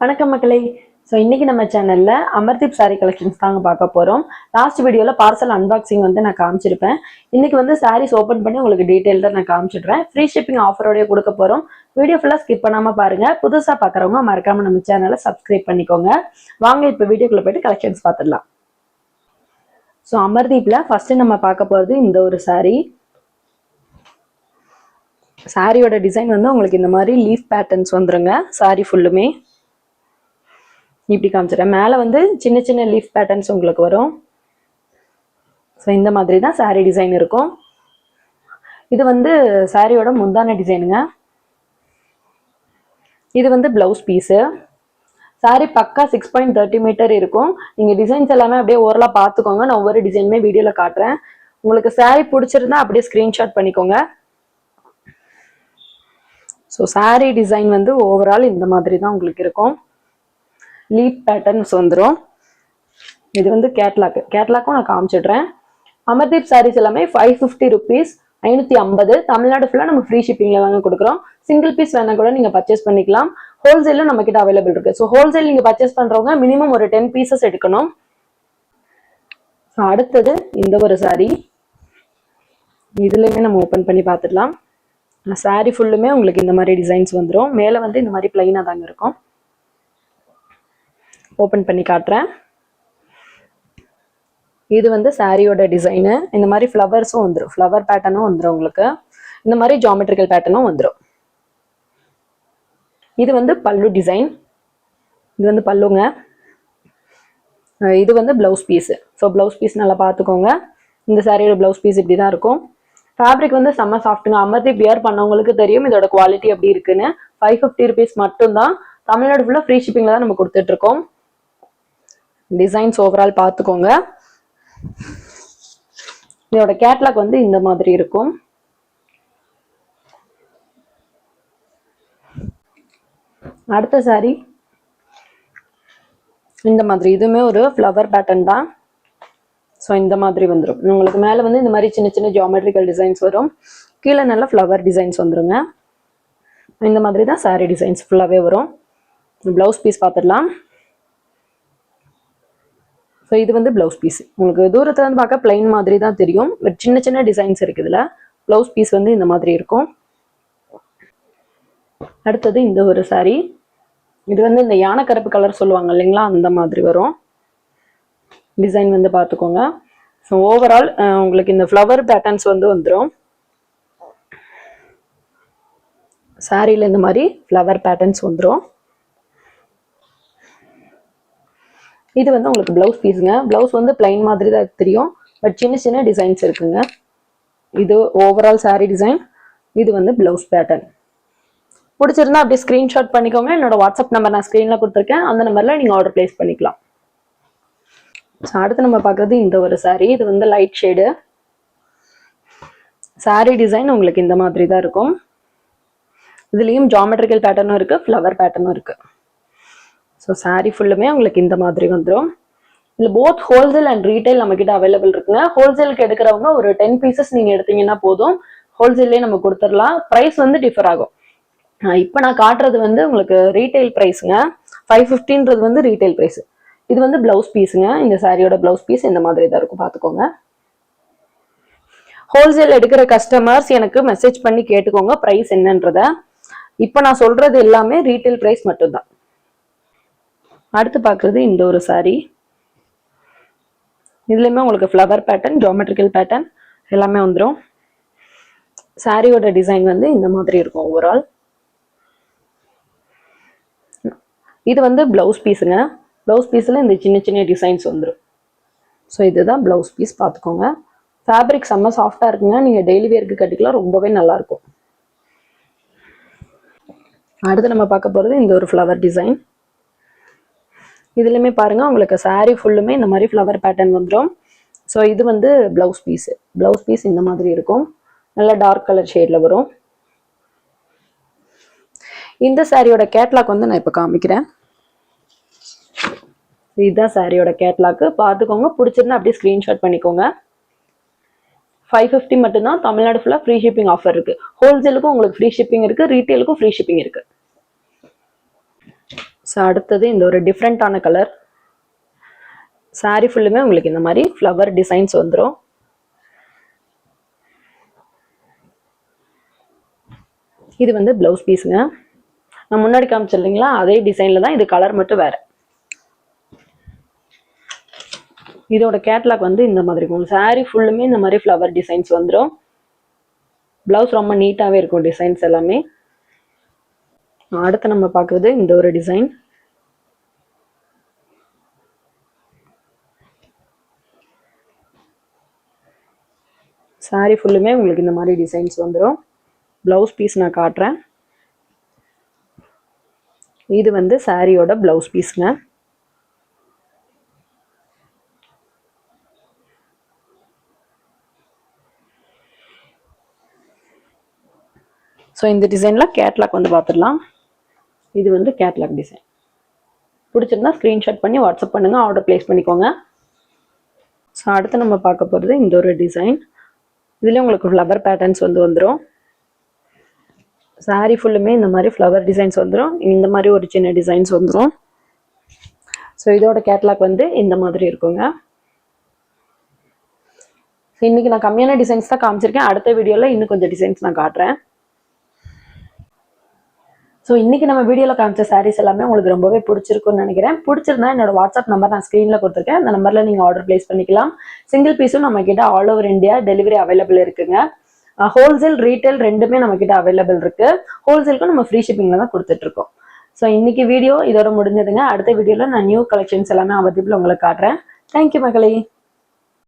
வணக்கம் மக்களே. ஸோ இன்னைக்கு நம்ம சேனல்ல அமர்தீப் சாரி கலெக்ஷன்ஸ் தாங்க பார்க்க போறோம். லாஸ்ட் வீடியோல பார்சல் அன்பாக்சிங் வந்து நான் காமிச்சிருப்பேன். இன்னைக்கு வந்து சாரீஸ் ஓப்பன் பண்ணி உங்களுக்கு டீடைல்டா நான் காமிச்சிடுறேன். ஃப்ரீ ஷிப்பிங் ஆஃபரோடய கொடுக்க போறோம். வீடியோ ஃபுல்லா ஸ்கிப் பண்ணாம பாருங்க. புதுசா பாக்குறவங்க மறக்காம நம்ம சேனலை சப்ஸ்கிரைப் பண்ணிக்கோங்க. வாங்க இப்ப வீடியோக்குள்ள போயிட்டு கலெக்ஷன்ஸ் பார்த்துடலாம். ஸோ அமர்தீப்ல ஃபர்ஸ்ட் நம்ம பார்க்க போறது இந்த ஒரு சாரி. சாரியோட டிசைன் வந்து உங்களுக்கு இந்த மாதிரி லீஃப் பேட்டர்ன்ஸ் வந்துருங்க. சாரி ஃபுல்லுமே இப்படி காமிச்சிடறேன். மேலே வந்து சின்ன சின்ன லீஃப் பேட்டர்ன்ஸ் உங்களுக்கு வரும். ஸோ இந்த மாதிரி தான் சாரீ டிசைன் இருக்கும். இது வந்து சாரியோட முந்தான டிசைனுங்க. இது வந்து பிளவுஸ் பீஸு. சாரி பக்கா 6.30 மீட்டர் இருக்கும். நீங்கள் டிசைன்ஸ் எல்லாமே அப்படியே ஓரளவு பார்த்துக்கோங்க. நான் ஒவ்வொரு டிசைனுமே வீடியோவில் காட்டுறேன். உங்களுக்கு சாரி பிடிச்சிருந்தா அப்படியே ஸ்க்ரீன்ஷாட் பண்ணிக்கோங்க. ஸோ சாரி டிசைன் வந்து ஓவரால் இந்த மாதிரி தான் உங்களுக்கு இருக்கும். லீப் பேட்டர்ன்ஸ் வந்துடும். இது வந்து கேட்லாக்கும் நான் காமிச்சிடுறேன். அமர்தீப் சாரீஸ் எல்லாமே 550 ருபீஸ், 550. தமிழ்நாடு ஃபுல்லாக நம்ம ஃப்ரீ ஷிப்பிங்கில் வாங்க கொடுக்குறோம். சிங்கிள் பீஸ் வேணா கூட நீங்கள் பர்ச்சேஸ் பண்ணிக்கலாம். ஹோல்சேலும் நம்ம கிட்ட அவைலபிள் இருக்கு. ஸோ ஹோல்சேல் நீங்கள் பர்ச்சேஸ் பண்ணுறவங்க மினிமம் ஒரு 10 பீசஸ் எடுக்கணும். ஸோ அடுத்தது இந்த ஒரு சாரி. இதுலையுமே நம்ம ஓப்பன் பண்ணி பார்த்துடலாம். சாரி ஃபுல்லுமே உங்களுக்கு இந்த மாதிரி டிசைன்ஸ் வந்துடும். மேலே வந்து இந்த மாதிரி பிளைனாக தாங்க இருக்கும். ஓப்பன் பண்ணி காட்டுறேன். இது வந்து சாரியோட டிசைனு. இந்த மாதிரி ஃப்ளவர்ஸும் வந்துடும். ஃப்ளவர் பேட்டர்னும் வந்துடும். உங்களுக்கு இந்த மாதிரி ஜாமெட்ரிக்கல் பேட்டர்னும் வந்துடும். இது வந்து பல்லு டிசைன். இது வந்து பல்லுங்க. இது வந்து blouse piece. So blouse piece நல்லா பார்த்துக்கோங்க. இந்த சாரியோட பிளவுஸ் பீஸ் இப்படி தான் இருக்கும். ஃபேப்ரிக் வந்து செம்ம சாஃப்ட்டுங்க. அமர்தீப் வியர் பண்ணவங்களுக்கு தெரியும் இதோட குவாலிட்டி எப்படி இருக்குன்னு. 550 ருபீஸ் மட்டும்தான். தமிழ்நாடு ஃபுல்லாக ஃப்ரீ ஷிப்பிங்கில் தான் நம்ம கொடுத்துட்டு இருக்கோம். டிசைன்ஸ் ஓவரால் பார்த்துக்கோங்க. இதோட கேட்லாக் வந்து இந்த மாதிரி இருக்கும். அடுத்த சாரி இந்த மாதிரி. இதுவுமே ஒரு ஃப்ளவர் பேட்டர்ன் தான். ஸோ இந்த மாதிரி வந்துடும். உங்களுக்கு மேலே வந்து இந்த மாதிரி சின்ன சின்ன ஜியோமெட்ரிக்கல் டிசைன்ஸ் வரும். கீழே நல்ல ஃப்ளவர் டிசைன்ஸ் வந்துருங்க. இந்த மாதிரி தான் சாரி டிசைன்ஸ் ஃபுல்லாகவே வரும். பிளவுஸ் பீஸ் பார்த்துடலாம். ஸோ இது வந்து பிளவுஸ் பீஸ். உங்களுக்கு தூரத்துல இருந்து பார்க்க பிளைன் மாதிரி தான் தெரியும். பட் சின்ன சின்ன டிசைன்ஸ் இருக்கு இதில். பிளவுஸ் பீஸ் வந்து இந்த மாதிரி இருக்கும். அடுத்தது இந்த ஒரு சாரி. இது வந்து இந்த யானை கருப்பு கலர் சொல்லுவாங்க இல்லைங்களா, அந்த மாதிரி வரும். டிசைன் வந்து பார்த்துக்கோங்க. ஸோ ஓவரால் உங்களுக்கு இந்த ஃப்ளவர் பேட்டர்ன்ஸ் வந்து வந்துடும். சாரியில் இந்த மாதிரி ஃப்ளவர் பேட்டர்ன்ஸ் வந்துடும். இது வந்து உங்களுக்கு பிளவுஸ் பீஸுங்க. பிளவுஸ் வந்து பிளைன் மாதிரி தான் தெரியும். பட் சின்ன சின்ன டிசைன்ஸ் இருக்குங்க. இது ஓவரால் சாரி டிசைன். இது வந்து பிளவுஸ் பேட்டர்ன். பிடிச்சிருந்தா அப்படியே ஸ்க்ரீன்ஷாட் பண்ணிக்கோங்க. என்னோட வாட்ஸ்அப் நம்பர் நான் ஸ்க்ரீனில் கொடுத்துருக்கேன். அந்த நம்பரில் நீங்கள் ஆர்டர் பிளேஸ் பண்ணிக்கலாம். ஸோ அடுத்து நம்ம பார்க்குறது இந்த ஒரு சாரி. இது வந்து லைட் ஷேடு. சாரி டிசைன் உங்களுக்கு இந்த மாதிரி தான் இருக்கும். இதுலேயும் ஜாமெட்ரிக்கல் பேட்டர்னும் இருக்குது, ஃப்ளவர் பேட்டர்னும் இருக்குது. ஸோ சாரி ஃபுல்லுமே உங்களுக்கு இந்த மாதிரி வந்துடும். இதில் போத் ஹோல்சேல் அண்ட் ரீட்டைல் நம்மக்கிட்ட அவைலபிள் இருக்குங்க. ஹோல்சேலுக்கு எடுக்கிறவங்க ஒரு 10 பீசஸ் நீங்கள் எடுத்தீங்கன்னா போதும். ஹோல்சேல்லே நம்ம கொடுத்துடலாம். ப்ரைஸ் வந்து டிஃபர் ஆகும். இப்போ நான் காட்டுறது வந்து உங்களுக்கு ரீட்டைல் ப்ரைஸுங்க. 550ன்றது வந்து ரீட்டைல் ப்ரைஸ். இது வந்து பிளவுஸ் பீஸுங்க. இந்த சாரியோட பிளவுஸ் பீஸ் இந்த மாதிரி தான் இருக்கும். பார்த்துக்கோங்க. ஹோல்சேல் எடுக்கிற கஸ்டமர்ஸ் எனக்கு மெசேஜ் பண்ணி கேட்டுக்கோங்க ப்ரைஸ் என்னன்றத. இப்போ நான் சொல்றது எல்லாமே ரீட்டைல் ப்ரைஸ் மட்டும்தான். அடுத்து பார்க்குறது இந்த ஒரு சாரி. இதுலேயுமே உங்களுக்கு ஃப்ளவர் பேட்டர்ன், ஜியோமெட்ரிக்கல் பேட்டர்ன் எல்லாமே வந்துடும். சாரியோட டிசைன் வந்து இந்த மாதிரி இருக்கும் ஓவரால். இது வந்து பிளவுஸ் பீஸுங்க. பிளவுஸ் பீஸில் இந்த சின்ன சின்ன டிசைன்ஸ் வந்துடும். ஸோ இதுதான் பிளவுஸ் பீஸ். பார்த்துக்கோங்க. ஃபேப்ரிக் செம்ம சாஃப்டாக இருக்குங்க. நீங்கள் டெய்லி வேருக்கு கட்டிக்கலாம். ரொம்பவே நல்லாயிருக்கும். அடுத்து நம்ம பார்க்க போகிறது இந்த ஒரு ஃப்ளவர் டிசைன். இதுலையுமே பாருங்க உங்களுக்கு சாரி ஃபுல்லுமே இந்த மாதிரி ஃப்ளவர் பேட்டர்ன் வந்துடும். ஸோ இது வந்து பிளவுஸ் பீஸு. பிளவுஸ் பீஸ் இந்த மாதிரி இருக்கும். நல்லா டார்க் கலர் ஷேடில் வரும். இந்த சாரியோட கேட்லாக் வந்து நான் இப்போ காமிக்கிறேன். இதுதான் சாரியோட கேட்லாக்கு. பார்த்துக்கோங்க. பிடிச்சிருந்தா அப்படியே ஸ்க்ரீன்ஷாட் பண்ணிக்கோங்க. 550 மட்டும்தான். தமிழ்நாடு ஃபுல்லாக ஃப்ரீ ஷிப்பிங் ஆஃபர் இருக்குது. ஹோல்சேலுக்கும் உங்களுக்கு ஃப்ரீ ஷிப்பிங் இருக்குது, ரீட்டைலுக்கும் ஃப்ரீ ஷிப்பிங் இருக்குது. ஸோ அடுத்தது இந்த ஒரு டிஃப்ரெண்ட்டான கலர். சாரி ஃபுல்லுமே உங்களுக்கு இந்த மாதிரி ஃப்ளவர் டிசைன்ஸ் வந்துடும். இது வந்து பிளவுஸ் பீஸுங்க. நான் முன்னாடி காமிச்சேன் இல்லைங்களா, அதே டிசைன்ல தான், இது கலர் மட்டும் வேற. இதோட கேட்லாக் வந்து இந்த மாதிரி இருக்கும். சாரி ஃபுல்லுமே இந்த மாதிரி ஃப்ளவர் டிசைன்ஸ் வந்துடும். பிளவுஸ் ரொம்ப நீட்டாகவே இருக்கும் டிசைன்ஸ் எல்லாமே. அடுத்து நம்ம பார்க்குறது இந்த ஒரு டிசைன். சாரி ஃபுல்லுமே உங்களுக்கு இந்த மாதிரி டிசைன்ஸ் வந்துடும். பிளவுஸ் பீஸ் நான் காட்டுறேன். இது வந்து சாரியோட பிளவுஸ் பீஸுங்க. ஸோ இந்த டிசைனில் கேட்லாக் வந்து பார்த்துடலாம். இது வந்து கேட்லாக் டிசைன். பிடிச்சிருந்தா ஸ்க்ரீன்ஷாட் பண்ணி வாட்ஸ்அப் பண்ணுங்கள், ஆர்டர் ப்ளேஸ் பண்ணிக்கோங்க. ஸோ அடுத்து நம்ம பார்க்க போகிறது இந்த ஒரு டிசைன். இதில் உங்களுக்கு ஃப்ளவர் பேட்டர்ன்ஸ் வந்து வந்துடும். சாரி ஃபுல்லுமே இந்த மாதிரி ஃப்ளவர் டிசைன்ஸ் வந்துடும். இந்த மாதிரி ஒரு சின்ன டிசைன்ஸ் வந்துடும். ஸோ இதோட கேட்லாக் வந்து இந்த மாதிரி இருக்குங்க. இன்னைக்கு நான் கம்மியான டிசைன்ஸ் தான் காமிச்சிருக்கேன். அடுத்த வீடியோவில் இன்னும் கொஞ்சம் டிசைன்ஸ் நான் காட்டுறேன். ஸோ இன்னைக்கு நம்ம வீடியோவில் காமிச்ச சாரீஸ் எல்லாமே உங்களுக்கு ரொம்பவே பிடிச்சிருக்குன்னு நினைக்கிறேன். பிடிச்சிருந்தா என்னோட வாட்ஸ்அப் நம்பர் நான் ஸ்க்ரீனில் கொடுத்துருக்கேன். அந்த நம்பரில் நீங்கள் ஆர்டர் பிளேஸ் பண்ணிக்கலாம். சிங்கிள் பீஸும் நம்ம கிட்ட all over India delivery available இருக்குங்க. ஹோல்சேல் ரீட்டைல் ரெண்டுமே நம்ம கிட்ட அவைலபிள் இருக்கு. ஹோல்சேலுக்கும் நம்ம ஃப்ரீ ஷிப்பிங்ல தான் கொடுத்துட்டு இருக்கோம். ஸோ இன்னைக்கு வீடியோ இதோட முடிஞ்சதுங்க. அடுத்த வீடியோவில் நான் நியூ கலெக்ஷன்ஸ் எல்லாமே அவதிப்பில் உங்களுக்கு காட்டுறேன். தேங்க்யூ மக்களே.